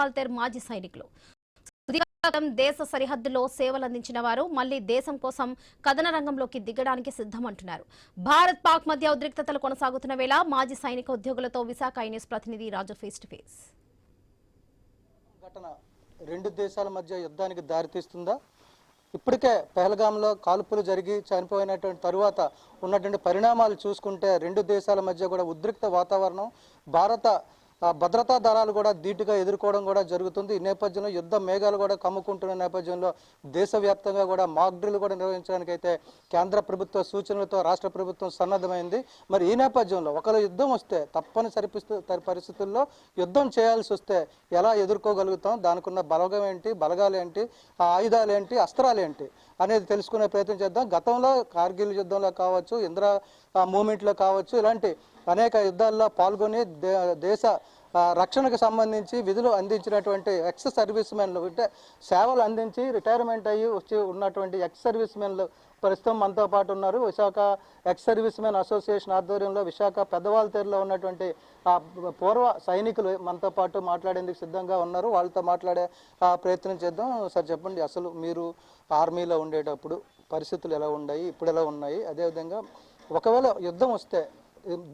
పెదవాల్తేర్ మాజీ సైనికులు. సుదీర్ఘకాలం దేశ సరిహద్దులో సేవలందించిన వారు మళ్లీ దేశం కోసం కథన రంగంలోకి దిగడానికి సిద్ధమంటున్నారు. భారత్ పాక్ మధ్య ఉద్రిక్తతలు కొనసాగుతున్న వేళ మాజీ సైనిక ఉద్యోగులతో విశాఖ న్యూస్ ప్రతినిధి రాజు ఫేస్ టు ఫేస్. ఘటన రెండు దేశాల మధ్య యుద్ధానికి దారితీస్తుందా? ఇప్పటికే పహల్గాంలో కాల్పులు జరిగి చనిపోయినటువంటి తరువాత ఉన్నటువంటి పరిణామాలు చూసుకుంటే రెండు దేశాల మధ్య కూడా ఉద్రిక్త వాతావరణం, భారత భద్రతా దళాలు కూడా ధీటుగా ఎదుర్కోవడం కూడా జరుగుతుంది. ఈ నేపథ్యంలో యుద్ధ మేఘాలు కూడా కమ్ముకుంటున్న నేపథ్యంలో దేశవ్యాప్తంగా కూడా మాక్ డ్రిల్ కూడా నిర్వహించడానికి అయితే కేంద్ర ప్రభుత్వ సూచనలతో రాష్ట్ర ప్రభుత్వం సన్నద్ధమైంది. మరి ఈ నేపథ్యంలో ఒకవేళ యుద్ధం వస్తే తప్పనిసరి పరిస్థితుల్లో యుద్ధం చేయాల్సి వస్తే ఎలా ఎదుర్కోగలుగుతాం, దానికి ఉన్న బలగం ఏంటి, బలగాలు ఏంటి, ఆయుధాలు ఏంటి, అస్త్రాలు ఏంటి అనేది తెలుసుకునే ప్రయత్నం చేద్దాం. గతంలో కార్గిల్ యుద్ధంలో కావచ్చు, ఇందిరా మూమెంట్లో కావచ్చు, ఇలాంటి అనేక యుద్ధాల్లో పాల్గొని దేశ రక్షణకు సంబంధించి విధులు అందించినటువంటి ఎక్స్ సర్వీస్ మెన్లు, అంటే సేవలు అందించి రిటైర్మెంట్ అయ్యి వచ్చి ఉన్నటువంటి ఎక్స్ సర్వీస్ మెన్లు ప్రస్తుతం మనతో పాటు ఉన్నారు. Visakha ex service men association ఆధ్వర్యంలో విశాఖ పెదవాల్తేరులో ఉన్నటువంటి పూర్వ సైనికులు మనతో పాటు మాట్లాడేందుకు సిద్ధంగా ఉన్నారు. వాళ్ళతో మాట్లాడే ప్రయత్నం చేద్దాం. సార్ చెప్పండి, అసలు మీరు ఆర్మీలో ఉండేటప్పుడు పరిస్థితులు ఎలా ఉన్నాయి, ఇప్పుడు ఎలా ఉన్నాయి, అదేవిధంగా ఒకవేళ యుద్ధం వస్తే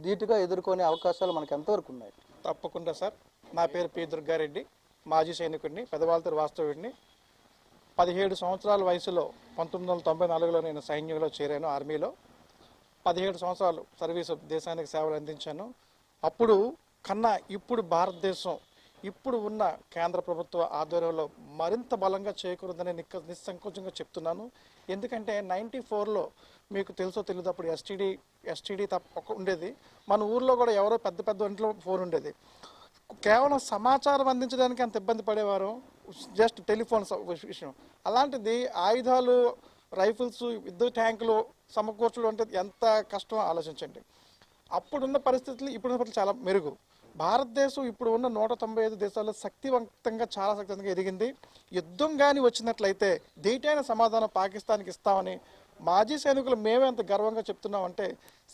ధీటుగా ఎదుర్కొనే అవకాశాలు మనకు ఎంతవరకు ఉన్నాయి? తప్పకుండా సార్. నా పేరు పి దుర్గారెడ్డి, మాజీ సైనికుడిని, పెదవాల్తేరు వాస్తవ్యుడిని. 17 సంవత్సరాల వయసులో 1994లో నేను సైన్యంలో చేరాను, ఆర్మీలో. 17 సంవత్సరాలు సర్వీసు దేశానికి సేవలు అందించాను. అప్పుడు కన్నా ఇప్పుడు భారతదేశం ఇప్పుడు ఉన్న కేంద్ర ప్రభుత్వ ఆధ్వర్యంలో మరింత బలంగా చేకూరుందని నిస్సంకోచంగా చెప్తున్నాను. ఎందుకంటే 94లో మీకు తెలుసో తెలియదు, అప్పుడు ఎస్టీడీ తప్ప ఉండేది. మన ఊర్లో కూడా ఎవరో పెద్ద ఇంట్లో ఫోన్ ఉండేది. కేవలం సమాచారం అందించడానికి అంత ఇబ్బంది పడేవారు, జస్ట్ టెలిఫోన్ విషయం. అలాంటిది ఆయుధాలు, రైఫిల్స్, యుద్ధ ట్యాంకులు సమకూర్చడం అంటే ఎంత కష్టమో ఆలోచించండి. అప్పుడున్న పరిస్థితులు ఇప్పుడున్న పరిస్థితులు చాలా మెరుగు. భారతదేశం ఇప్పుడు ఉన్న 195 దేశాల్లో చాలా శక్తివంతంగా ఎదిగింది. యుద్ధం కానీ వచ్చినట్లయితే ధీటైన సమాధానం పాకిస్తాన్కి ఇస్తామని మాజీ సైనికులు మేమే అంత గర్వంగా చెప్తున్నామంటే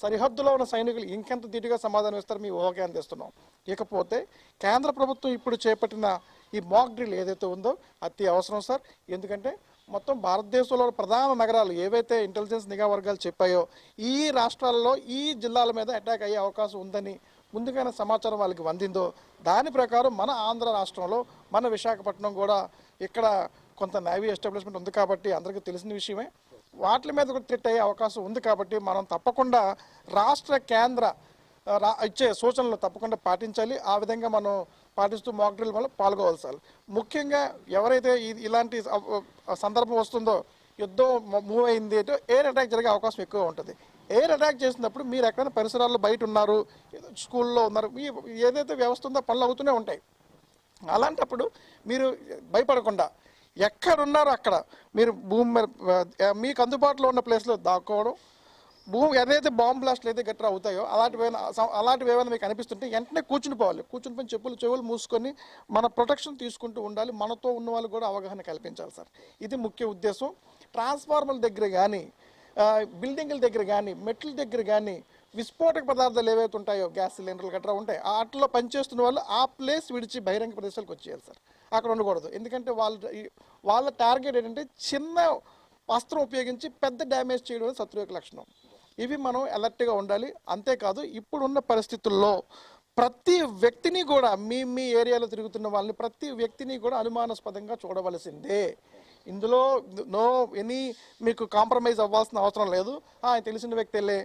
సరిహద్దులో ఉన్న సైనికులు ఇంకెంత ధీటుగా సమాధానం ఇస్తారు మీ ఊహకి అందిస్తున్నాం. ఇకపోతే కేంద్ర ప్రభుత్వం ఇప్పుడు చేపట్టిన ఈ మాక్ డ్రిల్ ఏదైతే ఉందో అతి అవసరం సార్. ఎందుకంటే మొత్తం భారతదేశంలో ప్రధాన నగరాలు ఏవైతే ఇంటెలిజెన్స్ నిఘా వర్గాలు చెప్పాయో ఈ రాష్ట్రాల్లో ఈ జిల్లాల మీద అటాక్ అయ్యే అవకాశం ఉందని ముందుగానే సమాచారం వాళ్ళకి అందిందో దాని ప్రకారం మన ఆంధ్ర రాష్ట్రంలో మన విశాఖపట్నం కూడా ఇక్కడ కొంత నేవీ ఎస్టాబ్లిష్మెంట్ ఉంది కాబట్టి అందరికీ తెలిసిన విషయమే. వాటి మీద కూడా థ్రెట్ అయ్యే అవకాశం ఉంది కాబట్టి మనం తప్పకుండా రాష్ట్ర కేంద్ర ఇచ్చే సూచనలు తప్పకుండా పాటించాలి. ఆ విధంగా మనం పాటిస్తూ మాక్ డ్రిల్ వల్ల పాల్గొవాలి సార్. ముఖ్యంగా ఎవరైతే ఇలాంటి సందర్భం వస్తుందో యుద్ధం మూవ్ అయింది అంటే ఎయిర్ అటాక్ జరిగే అవకాశం ఎక్కువ ఉంటుంది. ఎయిర్ అటాక్ చేసినప్పుడు మీరు ఎక్కడైనా పరిసరాల్లో బయట ఉన్నారు, స్కూల్లో ఉన్నారు, మీ ఏదైతే వ్యవస్థ ఉందో పనులు అవుతూనే ఉంటాయి. అలాంటప్పుడు మీరు భయపడకుండా ఎక్కడున్నారో అక్కడ మీరు భూమి మీకు అందుబాటులో ఉన్న ప్లేస్లో దాక్కోవడం, భూమి ఏదైతే బాంబ్ బ్లాస్ట్లు అయితే గట్రా అవుతాయో అలాంటివి ఏమైనా మీకు అనిపిస్తుంటే వెంటనే కూర్చుని పోయి చెవులు మూసుకొని మన ప్రొటెక్షన్ తీసుకుంటూ ఉండాలి. మనతో ఉన్న వాళ్ళు కూడా అవగాహన కల్పించాలి సార్. ఇది ముఖ్య ఉద్దేశం. ట్రాన్స్ఫార్మర్ల దగ్గర కానీ, బిల్డింగ్ల దగ్గర కానీ, మెట్ల దగ్గర కానీ విస్ఫోటక పదార్థాలు ఏవైతే ఉంటాయో గ్యాస్ సిలిండర్లు గట్రా ఉంటాయి, వాటిలో పనిచేస్తున్న వాళ్ళు ఆ ప్లేస్ విడిచి బహిరంగ ప్రదేశాలకు వచ్చేయాలి సార్. అక్కడ ఉండకూడదు. ఎందుకంటే వాళ్ళ టార్గెట్ ఏంటంటే చిన్న అస్త్రం ఉపయోగించి పెద్ద డ్యామేజ్ చేయడం అనేది శత్రు యొక్క లక్షణం. ఇవి మనం అలర్ట్గా ఉండాలి. అంతేకాదు ఇప్పుడున్న పరిస్థితుల్లో ప్రతి వ్యక్తిని కూడా మీ ఏరియాలో తిరుగుతున్న వాళ్ళని ప్రతి వ్యక్తిని కూడా అనుమానాస్పదంగా చూడవలసిందే. ఇందులో మీకు కాంప్రమైజ్ అవ్వాల్సిన అవసరం లేదు. తెలిసిన వ్యక్తిలే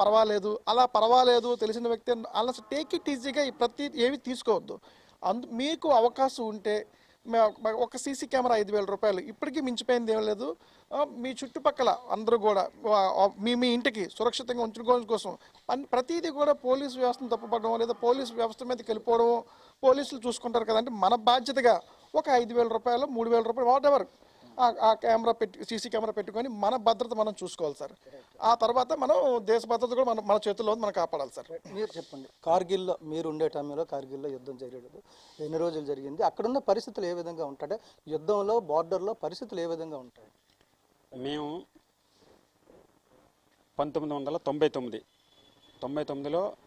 పర్వాలేదు తెలిసిన వ్యక్తి అలా టేక్ ఇట్ ఈజీగా ఏవి తీసుకోవద్దు. మీకు అవకాశం ఉంటే ఒక సీసీ కెమెరా 5,000 రూపాయలు, ఇప్పటికీ మించిపోయింది ఏం లేదు. మీ చుట్టుపక్కల అందరూ కూడా మీ ఇంటికి సురక్షితంగా ఉంచుకోవడం కోసం ప్రతిదీ కూడా పోలీసు వ్యవస్థను తప్పుపడడం లేదా పోలీసు వ్యవస్థ మీదకి వెళ్ళిపోవడం పోలీసులు చూసుకుంటారు కదంటే మన బాధ్యతగా ఒక 5,000 రూపాయలు, 3,000 రూపాయలు, వాట్ ఎవర్ ఆ కెమెరా సీసీ కెమెరా పెట్టుకొని మన భద్రత మనం చూసుకోవాలి సార్. ఆ తర్వాత మనం దేశ భద్రత కూడా మన చేతుల్లో మనం కాపాడాలి సార్. మీరు చెప్పండి, కార్గిల్లో మీరు ఉండే టైంలో కార్గిల్లో యుద్ధం జరిగేటప్పుడు ఎన్ని రోజులు జరిగింది, అక్కడున్న పరిస్థితులు ఏ విధంగా ఉంటాయి, యుద్ధంలో బార్డర్లో పరిస్థితులు ఏ విధంగా ఉంటాయి? మేము 1999లో